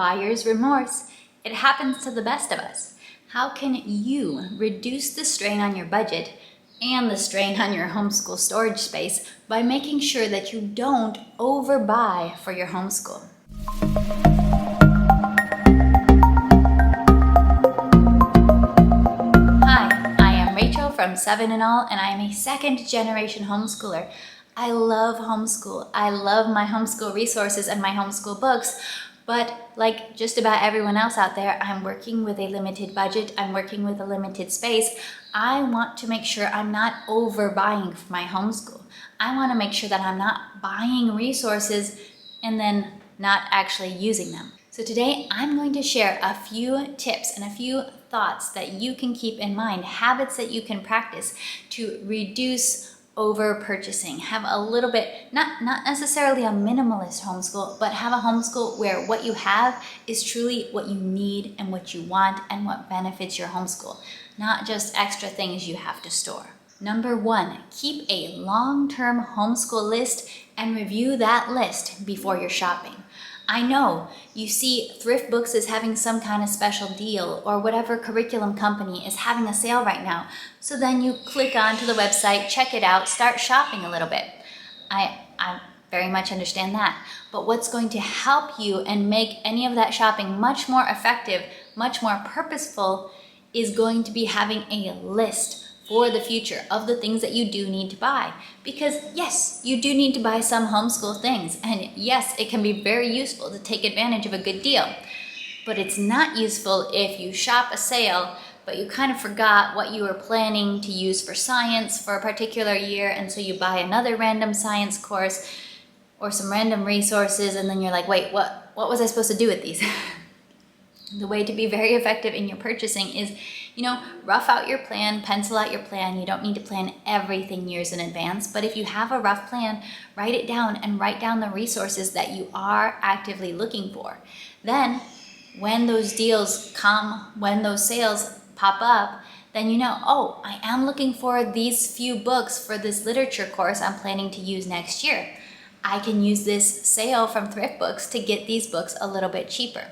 Buyer's remorse. It happens to the best of us. How can you reduce the strain on your budget and the strain on your homeschool storage space by making sure that you don't overbuy for your homeschool? Hi, I am Rachel from 7 and All, and I am a second-generation homeschooler. I love homeschool. I love my homeschool resources and my homeschool books, but like just about everyone else out there, I'm working with a limited budget. I'm working with a limited space. I want to make sure I'm not overbuying for my homeschool. I want to make sure that I'm not buying resources and then not actually using them. So today I'm going to share a few tips and a few thoughts that you can keep in mind, habits that you can practice to reduce over purchasing. Have a little bit, not necessarily a minimalist homeschool, but have a homeschool where what you have is truly what you need and what you want and what benefits your homeschool, not just extra things you have to store. Number 1, keep a long-term homeschool list and review that list before you're shopping. I know you see Thrift Books is having some kind of special deal, or whatever curriculum company is having a sale right now. So then you click onto the website, check it out, start shopping a little bit. I very much understand that. But what's going to help you and make any of that shopping much more effective, much more purposeful, is going to be having a list for the future of the things that you do need to buy. Because yes, you do need to buy some homeschool things. And yes, it can be very useful to take advantage of a good deal. But it's not useful if you shop a sale, but you kind of forgot what you were planning to use for science for a particular year. And so you buy another random science course or some random resources. And then you're like, wait, what was I supposed to do with these? The way to be very effective in your purchasing is, rough out your plan, pencil out your plan. You don't need to plan everything years in advance, but if you have a rough plan, write it down and write down the resources that you are actively looking for. Then, when those deals come, when those sales pop up, then oh, I am looking for these few books for this literature course I'm planning to use next year. I can use this sale from Thrift Books to get these books a little bit cheaper.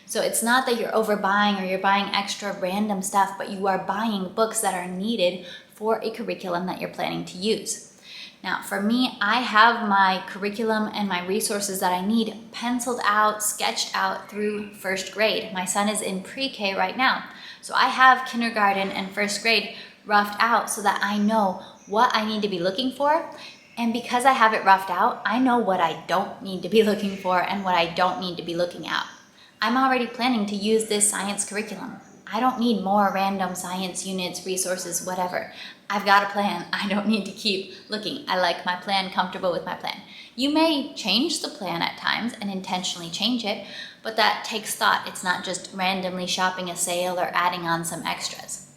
So it's not that you're overbuying or you're buying extra random stuff, but you are buying books that are needed for a curriculum that you're planning to use. Now, for me, I have my curriculum and my resources that I need penciled out, sketched out through first grade. My son is in pre-K right now. So I have kindergarten and first grade roughed out so that I know what I need to be looking for. And because I have it roughed out, I know what I don't need to be looking for and what I don't need to be looking at. I'm already planning to use this science curriculum. I don't need more random science units, resources, whatever. I've got a plan. I don't need to keep looking. I like my plan, comfortable with my plan. You may change the plan at times and intentionally change it, but that takes thought. It's not just randomly shopping a sale or adding on some extras.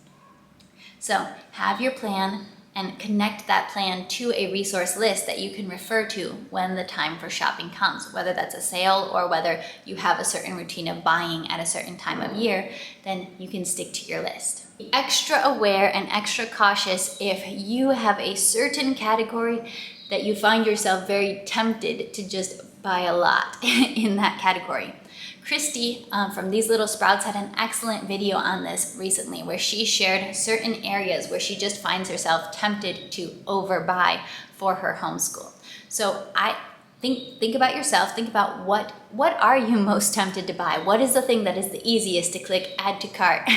So have your plan and connect that plan to a resource list that you can refer to when the time for shopping comes. Whether that's a sale or whether you have a certain routine of buying at a certain time of year, then you can stick to your list. Be extra aware and extra cautious if you have a certain category that you find yourself very tempted to just buy a lot in that category. Christy from These Little Sprouts had an excellent video on this recently where she shared certain areas where she just finds herself tempted to overbuy for her homeschool. So I think about yourself, think about what are you most tempted to buy? What is the thing that is the easiest to click add to cart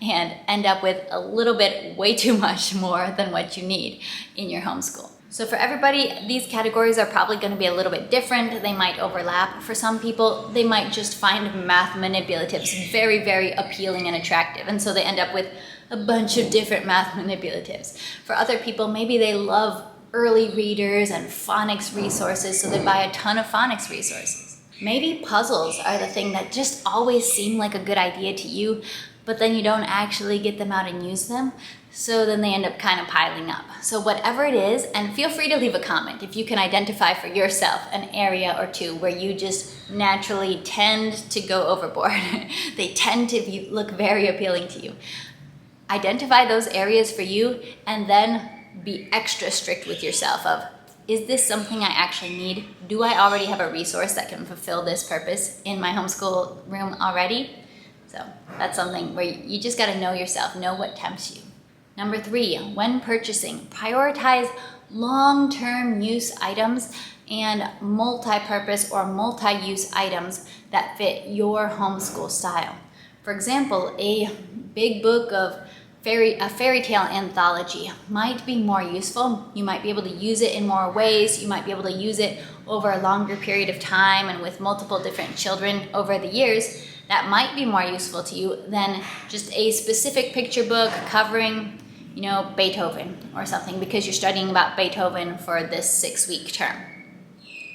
and end up with a little bit way too much more than what you need in your homeschool. So for everybody, these categories are probably going to be a little bit different. They might overlap. For some people, they might just find math manipulatives very, very appealing and attractive. And so they end up with a bunch of different math manipulatives. For other people, maybe they love early readers and phonics resources, so they buy a ton of phonics resources. Maybe puzzles are the thing that just always seem like a good idea to you, but then you don't actually get them out and use them. So then they end up kind of piling up. So whatever it is, and feel free to leave a comment if you can identify for yourself an area or two where you just naturally tend to go overboard. They tend to look very appealing to you. Identify those areas for you and then be extra strict with yourself of is this something I actually need? Do I already have a resource that can fulfill this purpose in my homeschool room already? So that's something where you just gotta know yourself, know what tempts you. Number 3, when purchasing, prioritize long-term use items and multi-purpose or multi-use items that fit your homeschool style. For example, a big book of a fairy tale anthology might be more useful. You might be able to use it in more ways. You might be able to use it over a longer period of time and with multiple different children over the years. That might be more useful to you than just a specific picture book covering, Beethoven or something, because you're studying about Beethoven for this 6-week term.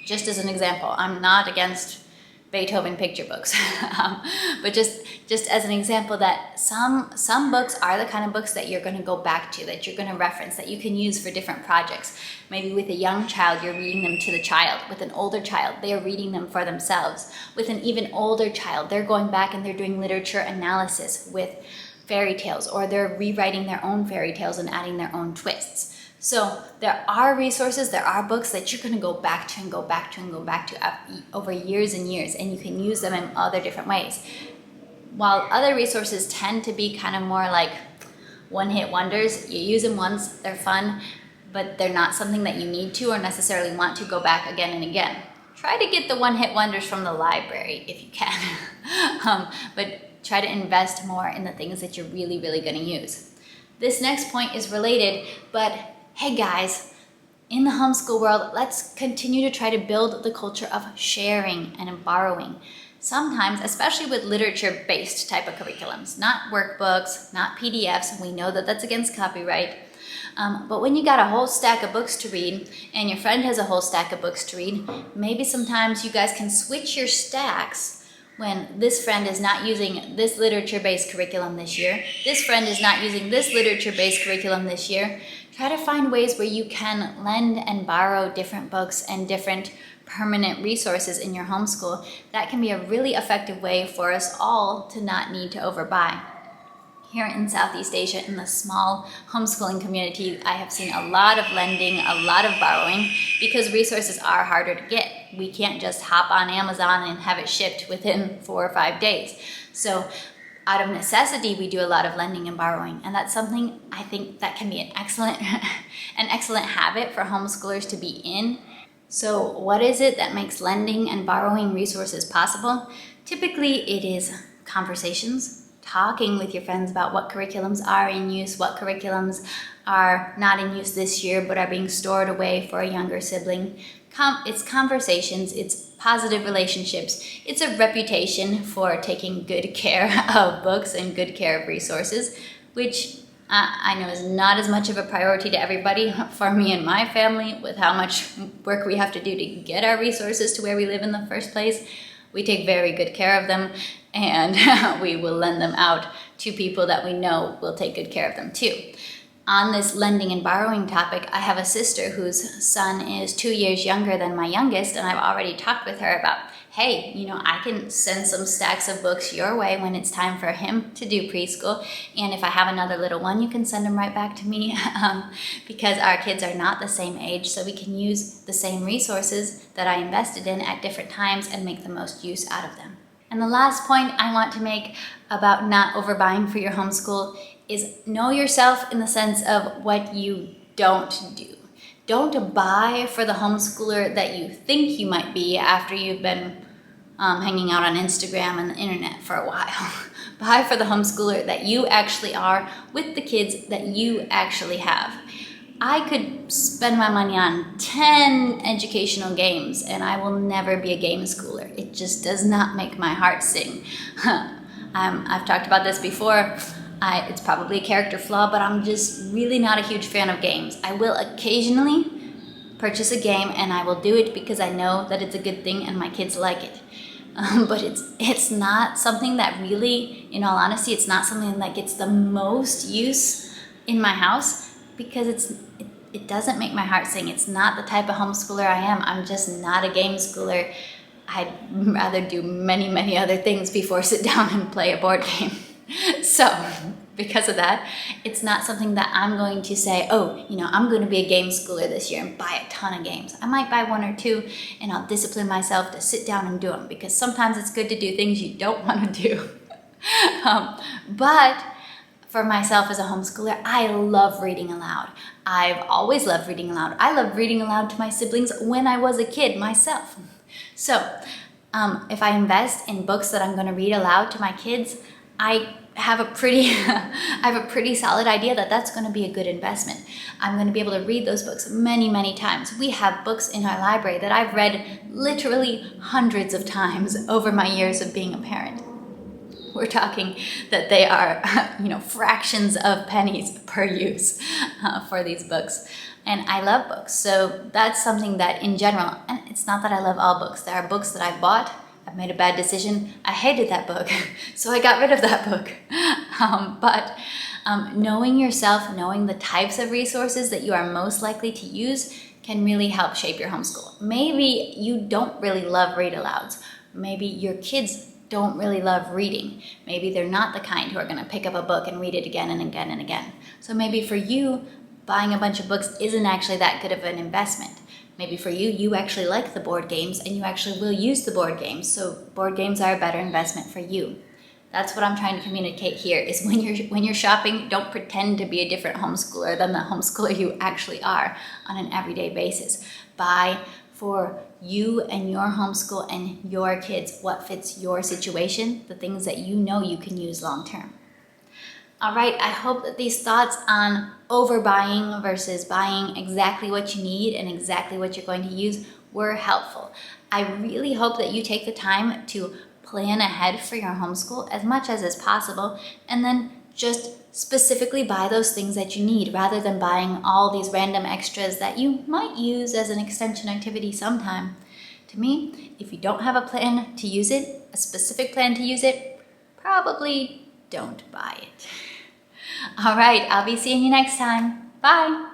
Just as an example, I'm not against Beethoven picture books, but just as an example that some books are the kind of books that you're going to go back to, that you're going to reference, that you can use for different projects. Maybe with a young child, you're reading them to the child. With an older child, they're reading them for themselves. With an even older child, they're going back and they're doing literature analysis with fairy tales, or they're rewriting their own fairy tales and adding their own twists. So there are resources, there are books that you're going to go back to and go back to and go back to over years and years, and you can use them in other different ways. While other resources tend to be kind of more like one-hit wonders, you use them once, they're fun, but they're not something that you need to or necessarily want to go back again and again. Try to get the one-hit wonders from the library if you can, but try to invest more in the things that you're really, really going to use. This next point is related, but hey guys, in the homeschool world, let's continue to try to build the culture of sharing and borrowing. Sometimes, especially with literature-based type of curriculums, not workbooks, not PDFs, we know that that's against copyright, but when you got a whole stack of books to read and your friend has a whole stack of books to read, maybe sometimes you guys can switch your stacks when this friend is not using this literature-based curriculum this year, this friend is not using this literature-based curriculum this year. Try to find ways where you can lend and borrow different books and different permanent resources in your homeschool. That can be a really effective way for us all to not need to overbuy. Here in Southeast Asia, in the small homeschooling community, I have seen a lot of lending, a lot of borrowing, because resources are harder to get. We can't just hop on Amazon and have it shipped within 4 or 5 days. So out of necessity, we do a lot of lending and borrowing, and that's something I think that can be an excellent habit for homeschoolers to be in. So what is it that makes lending and borrowing resources possible? Typically, it is conversations, talking with your friends about what curriculums are in use, what curriculums are not in use this year but are being stored away for a younger sibling. It's conversations, it's positive relationships, it's a reputation for taking good care of books and good care of resources, which I know is not as much of a priority to everybody. For me and my family, with how much work we have to do to get our resources to where we live in the first place, we take very good care of them, and we will lend them out to people that we know will take good care of them too. On this lending and borrowing topic, I have a sister whose son is 2 years younger than my youngest, and I've already talked with her about, hey, I can send some stacks of books your way when it's time for him to do preschool, and if I have another little one, you can send them right back to me, because our kids are not the same age, so we can use the same resources that I invested in at different times and make the most use out of them. And the last point I want to make about not overbuying for your homeschool is know yourself in the sense of what you don't do. Don't buy for the homeschooler that you think you might be after you've been hanging out on Instagram and the internet for a while. Buy for the homeschooler that you actually are with the kids that you actually have. I could spend my money on 10 educational games and I will never be a game schooler. It just does not make my heart sing. I've talked about this before. It's probably a character flaw, but I'm just really not a huge fan of games. I will occasionally purchase a game and I will do it because I know that it's a good thing and my kids like it. But it's not something that really, in all honesty, it's not something that gets the most use in my house because it doesn't make my heart sing. It's not the type of homeschooler I am. I'm just not a game schooler. I'd rather do many, many other things before sit down and play a board game. So because of that, it's not something that I'm going to say, oh, I'm going to be a game schooler this year and buy a ton of games. I might buy one or two, and I'll discipline myself to sit down and do them, because sometimes it's good to do things you don't want to do. But for myself as a homeschooler, I love reading aloud. I've always loved reading aloud. I loved reading aloud to my siblings when I was a kid myself. So if I invest in books that I'm going to read aloud to my kids, I have a pretty solid idea that that's going to be a good investment. I'm going to be able to read those books many, many times. We have books in our library that I've read literally hundreds of times over my years of being a parent. We're talking that they are, fractions of pennies per use for these books. And I love books. So that's something that in general, and it's not that I love all books. There are books that I bought. I've made a bad decision. I hated that book. So I got rid of that book. But knowing yourself, knowing the types of resources that you are most likely to use can really help shape your homeschool. Maybe you don't really love read alouds. Maybe your kids don't really love reading.Maybe they're not the kind who are going to pick up a book and read it again and again and again. So maybe for you, buying a bunch of books isn't actually that good of an investment. Maybe for you, you actually like the board games and you actually will use the board games. So board games are a better investment for you. That's what I'm trying to communicate here, is when you're shopping, don't pretend to be a different homeschooler than the homeschooler you actually are on an everyday basis. Buy for you and your homeschool and your kids what fits your situation, the things that you know you can use long term. All right, I hope that these thoughts on overbuying versus buying exactly what you need and exactly what you're going to use were helpful. I really hope that you take the time to plan ahead for your homeschool as much as is possible, and then just specifically buy those things that you need rather than buying all these random extras that you might use as an extension activity sometime. To me, if you don't have a plan to use it, a specific plan to use it, probably don't buy it. All right, I'll be seeing you next time. Bye.